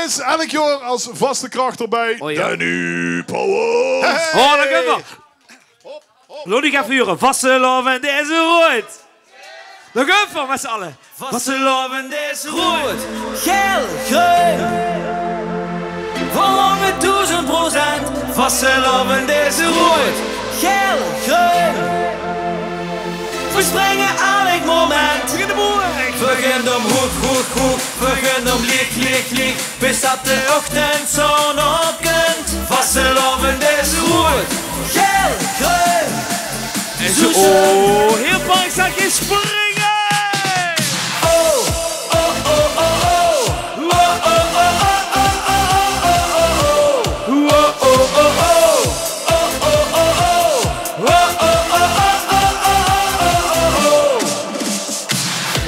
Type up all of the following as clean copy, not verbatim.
jongens, elk jaar als vaste kracht erbij. Oh, ja. Danny Powers. Hey. Oh, daar gaan we. Laat ik even huren. Vastelovend is rood. Daar gaan we met z'n allen. Vastelovend is rood. Geel, groen. Verlangen 1000%. Vastelovend is rood. Geel, groen. We springen elk moment. Begin om hoek. Begin om lieg. Bis dat de ochtendzon opkomt. Vastelovend is rood. Geel, groen. Oh, heel Parkstad is springen.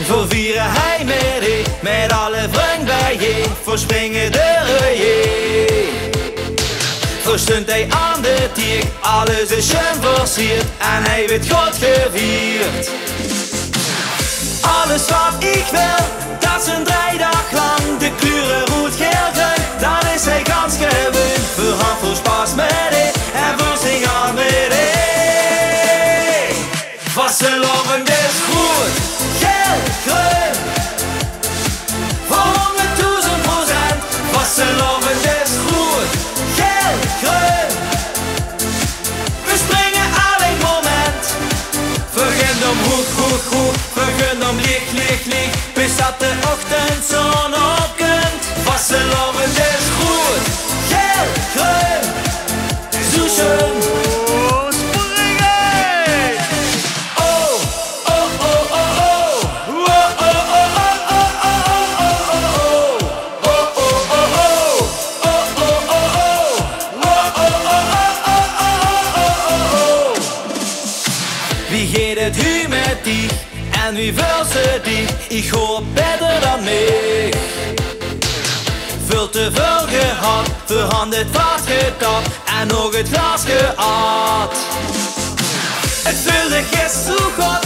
Voor vieren hij met alle vrienden bij je. Voor springen de reuie. Voor stond hij aan de tier. Alles is schön versierd. En hij werd God gevierd. Alles wat ik wil, dat is een 3 dag lang. De kleuren rood, geel, groen. Dan is hij ganz gewoon. Voor hand voor spaas met hij. En voor zich aan met hij. Vastelovend is goed. Geel, groen. Voor 100.000%. Vastelovend is goed. Geel, groen. We springen elk moment. Begin om hoek. Begin om lieg. Bis dat de ochtendzon opkomt. Vastelovend is goed. Geel, groen. Zo schön. En wie wil ze die? Ik hoor beter dan mij. Veel te veel gehad, verhandeld vastgetapt en nog het glas gehaald. Het vulde gist zo goed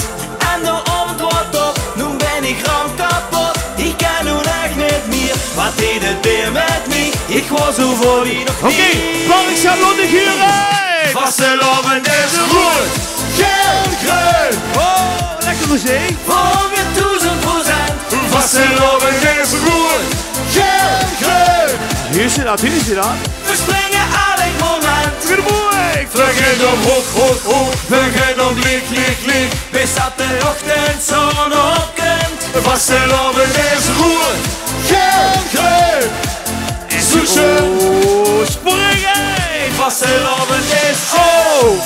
en de avond wordt op. Nu ben ik ram kapot, ik kan nu echt niet meer. Wat deed het weer met mij? Ik was zo voor die nog niet. Oké, Parkstad laat ik hieruit. Vastelovend is goed. Geel, groen. Oh, lekker muziek. Voor 1000%. Vastelovend is goed. Geel, groen. Hier is dat. We springen elk moment. Begin om hoek. Begin om lieg. Bis dat de ochtendzon opkomt. Vastelovend is goed. Geel, groen. Zo schön. Oh, springen. Vastelovend is goed.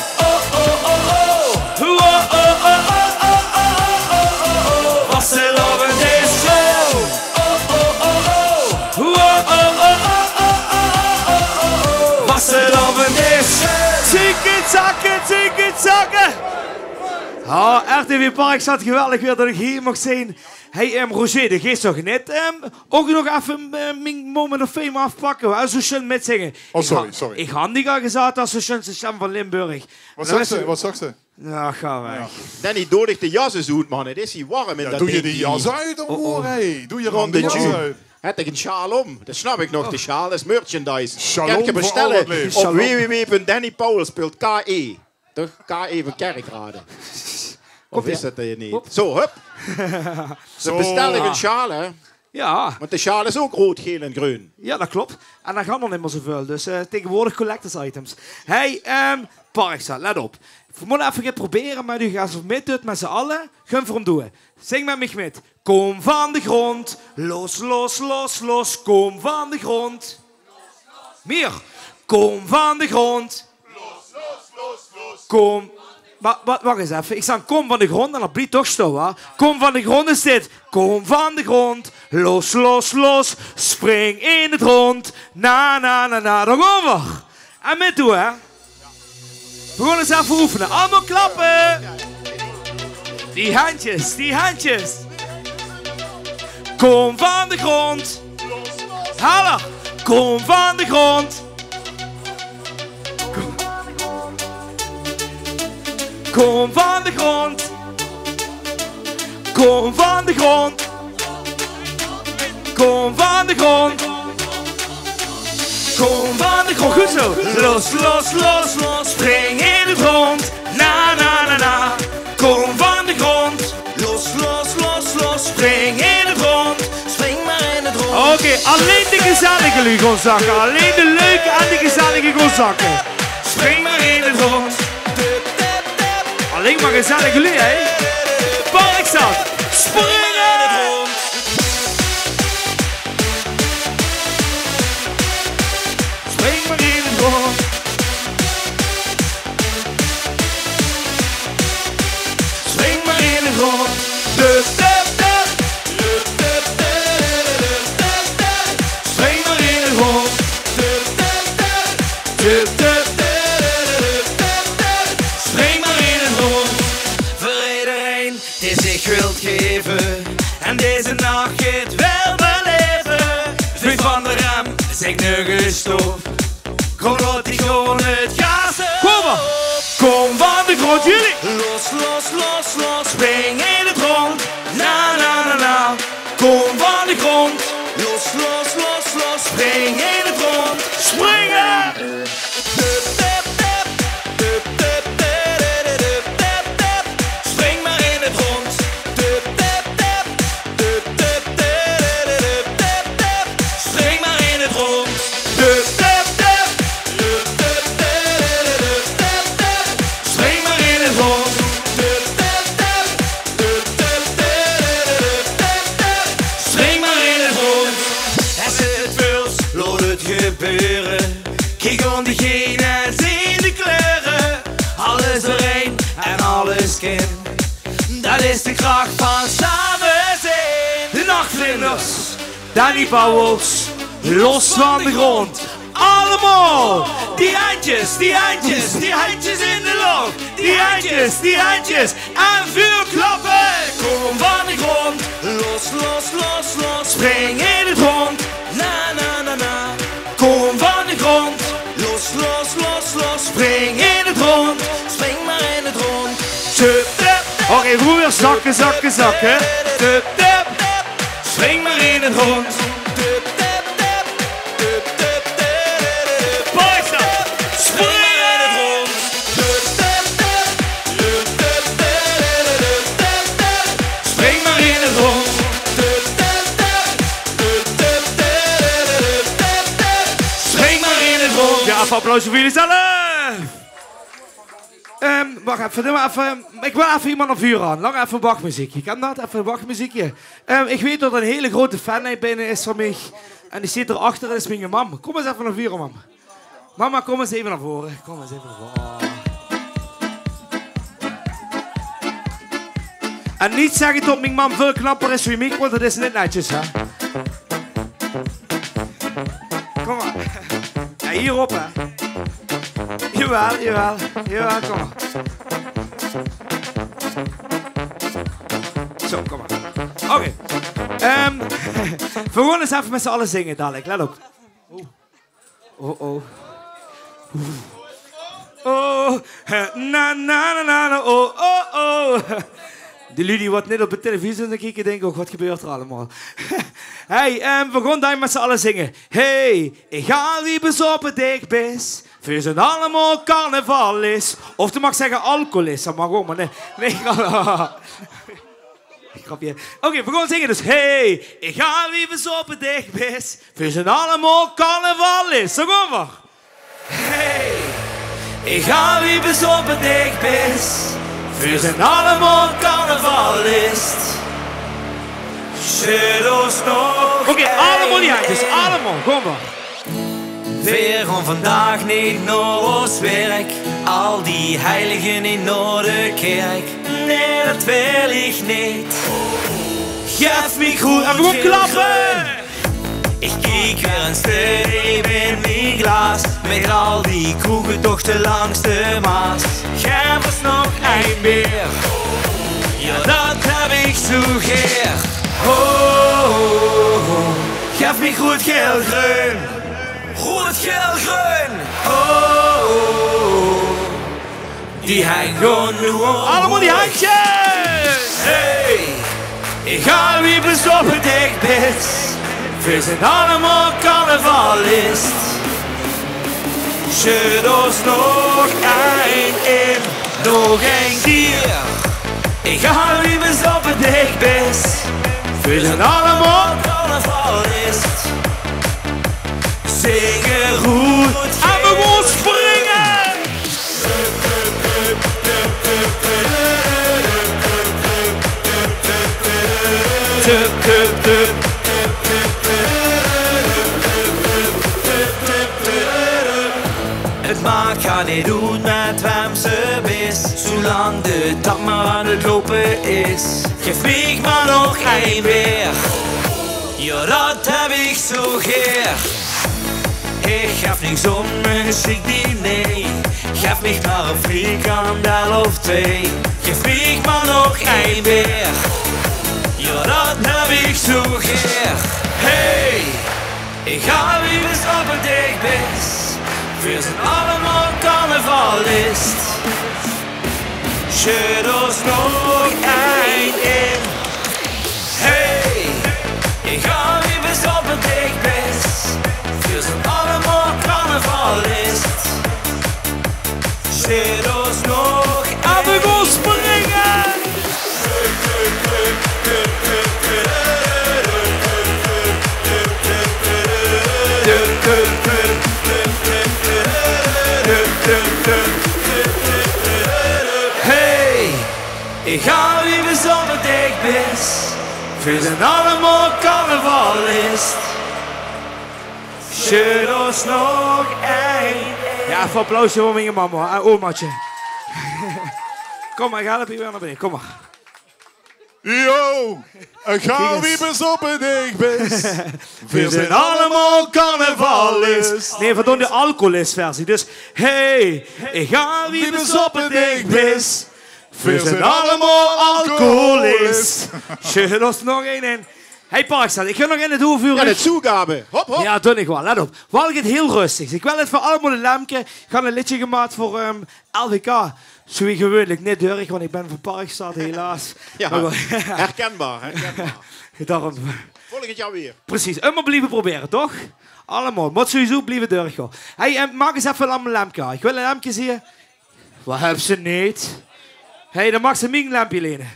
Vastelovend is goed. Vastelovend is Zakken. Oh, RTV Parkstad, geweldig weer dat ik hier mag zijn. Hey, Roger, de geest toch net ook nog even mijn moment of fame afpakken. Hè? Zo schön metzingen. Oh, sorry. Ik had niet al gezegd als de schönste stem van Limburg. Wat zegt ze? Ja, ga weg. Ja. Danny, doe ik de jas eens uit, man. Het is hier warm in dat doe je ding die jas uit, hoor. Hey. Doe je rond de jas uit. Heb ik een sjaal om? Dat snap ik nog, de sjaal. Dat is merchandise. Shalom kan je bestellen op www.dannypowers.nl. KE. Toch? KE van Kerkrade. Of is dat er niet? Zo, hup. Dan bestel ik een sjaal, hè. Ja. Want de sjaal is ook rood, geel en groen. Ja, dat klopt. En dat gaat nog niet meer zoveel. Dus tegenwoordig collectors items. Hey, Parkstad, let op. We moeten even gaan proberen, maar u gaat zo mee doet met z'n allen. Gaan we hem doen. Zing met mij met. Kom van de grond. Los. Kom van de grond. Meer. Kom van de grond. Los. Kom. Wacht eens even. Ik zeg kom van de grond en dat blijft toch stil, hè? Kom van de grond is dit. Kom van de grond. Los. Spring in het rond. Na. Dan over. En met toe, hè? We gaan eens even oefenen. Allemaal klappen. Die handjes. Kom van de grond. Hallo. Kom van de grond. Kom van de grond. Kom van de grond. Kom van de grond. Kom van de grond. Goed zo. Los, los, los, los. Spring in het rond. Na, na, na, na. Kom van de grond. Los, los, los, los. Spring in het rond. Spring maar in het rond. Oké, alleen de gezellige lui gaan zakken. Alleen de leuke en de gezellige gaan zakken. Spring maar in het rond. Alleen maar gezellige lui, hè? Parkstad. Springen! Spring maar in het rond. Spring maar in het rond. Spring maar in het rond. Spring maar in het rond. Voor iedereen die zich wilt geven en deze nacht het wel beleven. Vriend van de rem, zeg nu gestopt. Kom laat die gewoon het gas op. Kom maar. Kom van de grond, jullie. Los, los, los, los. Spring in het rond. Na, na, na, na. Kom van de grond. Los, los, los, los. Spring in het rond. Springen! Spring maar in het rond. Spring maar in het rond. Spring maar in het rond. Spring maar in het rond. Als het wils, laat het gebeuren. Kijk om diegene en zie de kleuren. Alles doorheen en alles kind. Dat is de kracht van samen zijn. De nachtvlinders. Danny Pauwels. Los van de grond. Allemaal. Die handjes, die handjes, die handjes in de lucht. Die handjes en vuurklappen. Kom van de grond. Los, los, los, los. Spring in het rond. Na, na, na, na. Kom van de grond. Los, los, los, los. Spring in het rond. Spring maar in het rond. Oké, vroeg weer zakken, zakken, zakken. Spring maar in het rond. Spring maar in het rond. Spring maar in het rond. Spring maar in het rond. Ja, even applaus voor jullie zelf. Wacht even, doe maar even. Ik wil even iemand op vuur aan. Lang even wachtmuziekje. Kan dat? Even een wachtmuziekje. Ik weet dat er een hele grote fan binnen is van mij. En die zit erachter, dat is mijn mam. Kom eens even naar vuur, mam. Mama, kom eens even naar voren. Kom eens even naar voren. En niet zeggen dat mijn mam veel knapper is wie mij, want dat is niet netjes, hè. Kom maar. Ja, hierop, hè. Jawel, jawel. Jawel, kom maar. Zo, kom maar. Oké. We gaan eens even met z'n allen zingen dadelijk. Let op. Oh, oh. Oh, na, na, na, na, oh, oh, oh. Die jullie wat net op de televisie aan kijken denken, oh, wat gebeurt er allemaal? Hey, we gaan daar met z'n allen zingen. Hey, ik ga wie bezopen dicht best. Voor ze allemaal carnaval is. Of je mag zeggen alcohol is, dat mag ook, maar nee. Nee, grapje. Oké, we gaan zingen dus. Hey, ik ga wie bezopen dicht best. Voor ze allemaal carnaval is. Zo gaan we. Hey, ik ga wie bezopen dicht best. We zijn allemaal carnavalist. Shadows nog. Oké, allemaal die handjes, allemaal, kom maar. Weer om vandaag niet naar ons werk. Al die heiligen in de kerk. Nee, dat wil ik niet. Geef me goed En we gaan klappen. Ik kijk weer een streep in mijn glas. Met al die kroegentochten langs de Maas. Geef ons nog een meer. Ja, dat heb ik zo geer. Oh, oh, oh. Geef me goed geel-groen. Goed geel-groen. Oh, oh, oh. Die hangen gewoon nu om. Allemaal die handjes. Hey, ik ga weer bestoppen dicht best. We zijn allemaal carnavalist. Schud ons nog een in, nog een keer. Ik ga liever stoppen dicht best. We zijn allemaal carnavalist. Zingen goed en we gaan springen. Het maakt gaat niet doen met wem ze wist, zolang de dag maar aan het lopen is. Geef me maar nog een weer, ja dat heb ik zo geer. Ik geef niks om een chic diner, geef me maar een frikandel of twee. Geef me maar nog een weer, ja dat heb ik zo geer. Hey, ik ga weer eens op het dichtbest. We zijn allemaal carnavalist. Schud ons nog een in. Hey, ik ga weer eens op het dichtbest. We zijn allemaal carnavalist. Schud ons nog en we gaan springen. Hey, ik ga liever zonder dichtbest. We zijn allemaal carnavalist. Schud ons nog een. Ja, even applausje voor mijn mama. Omaatje. Kom maar, ga weer naar beneden. Kom maar. Yo, ik ga weer eens op het dichtbest. We zijn allemaal carnavalist. Nee, we doen de alcoholist versie. Dus, hey, ik ga weer eens op het dichtbest. We zijn allemaal alcoholist. Schud ons nog één in. Hey Parkstad, ik ga nog in het hoofduur. Ja, de toegabe. Hop, hop. Ja, doe ik wel. Let op. Wel het heel rustig. Ik wil het voor allemaal een lampje. Ik ga een liedje gemaakt voor LVK. Zo wie gewoonlijk niet durf, want ik ben van Parkstad helaas. Ja, herkenbaar, herkenbaar. Daarom. Volgend jaar weer. Precies, maar blijven proberen, toch? Allemaal, moet sowieso blijven doorgaan. Hey, maak eens even een lampje. Ik wil een lampje zien. Wat heb ze niet? Hey, dan mag ze mijn lampje lenen.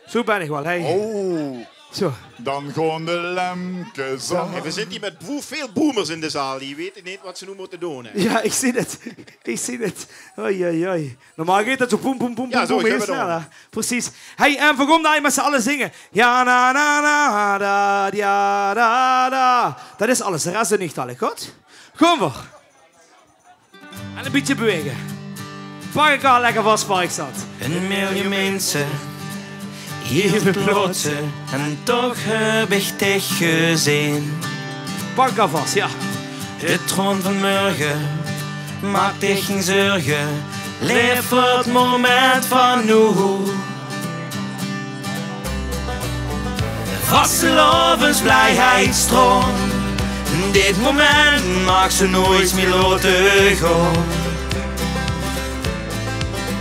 Zo ben ik wel, hey. Oh, Zo. dan gaan de lampjes aan. En we zitten hier met veel boomers in de zaal. Die weten niet wat ze nu moeten doen. Hè. Ja, ik zie het. Ik zie het. Oei, oei, oei. Normaal gaat het zo poem, poem, poem, Ja, zo poem, gaan heel we dan. sneller. Precies. Hey, en we gaan daar met z'n allen zingen. Ja, na, na, na, da, ja, da, da. Dat is alles. De rest is niet alle, goed? Gewoon voor. En een beetje bewegen. Pak elkaar lekker vast, Parkstad. Een miljoen mensen hier beplotsen en toch heb ik dich gezien. Pak elkaar vast, ja. De troon van morgen, maak dich geen zorgen, leef voor het moment van nu. Vastelovensblijheidsstroom, dit moment mag ze nooit meer laten gaan.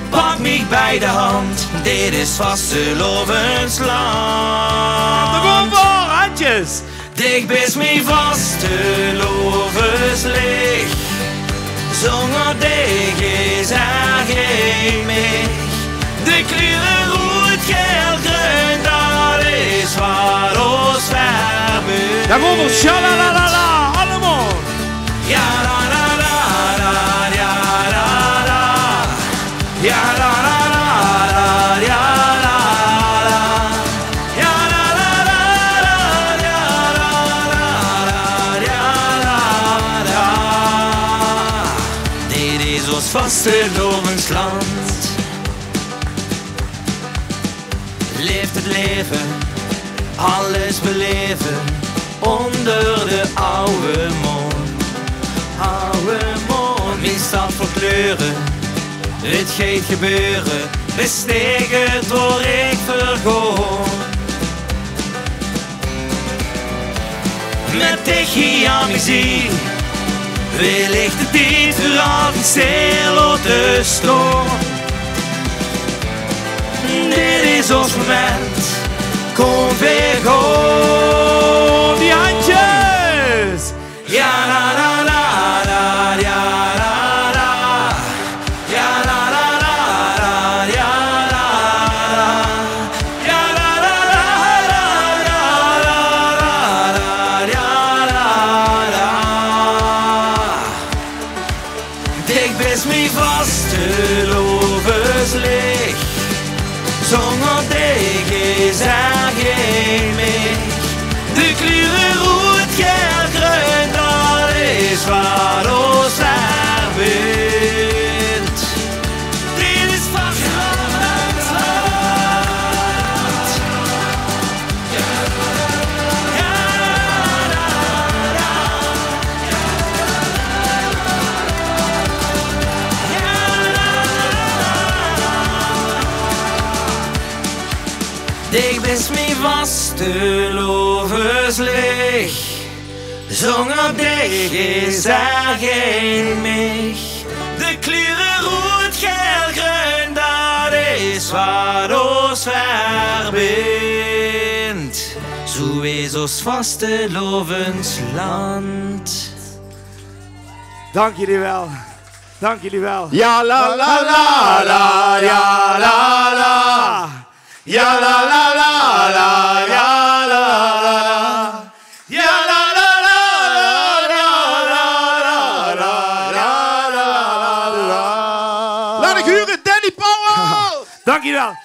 Pak mij bij de hand, dit is vastelovensland. Gewoon voor, handjes. Dicht bij mijn vastelovenslicht. Zonder dich is er geen meer. De kleuren rood, geel, groen, dat is waar ons verbuurt. Dan gaan we, shalalalala, allemaal. Ja, la, la, la, la, ja, la, la. Ja, la, la, la, la, ja, la, la. Ja, la, la, la, la, ja, la, la, ja, la, la. Dit is ons vastelovensland. Leeft het leven, alles beleven onder de oude maan. Oude maan, wie staat voor kleuren? Het gaat gebeuren, bestegen door ik vergoor. Met dich hier aan mijn ziel, wil ik de tijd voor altijd stil laten staan. Dit is ons moment, kom weer gewoon. Die handjes. Ja, la, la, la, la, ja, la. Zonder dich is geen meer. De kleuren rood, geel, groen, dat is wat ons verbindt. Dit is Vasteland. Dich bist mijn vaste lovenslicht. Zonder dich is geen mich. De kleuren rood, geel, groen, dat is wat ons verbindt. Zo is ons vaste lovensland. Dank jullie wel. Dank jullie wel. Ja la la la la, ja la la. Ja la la la la, ja la la. Ja la la la la. Laat ik huren, Danny Powell! Dank jullie wel.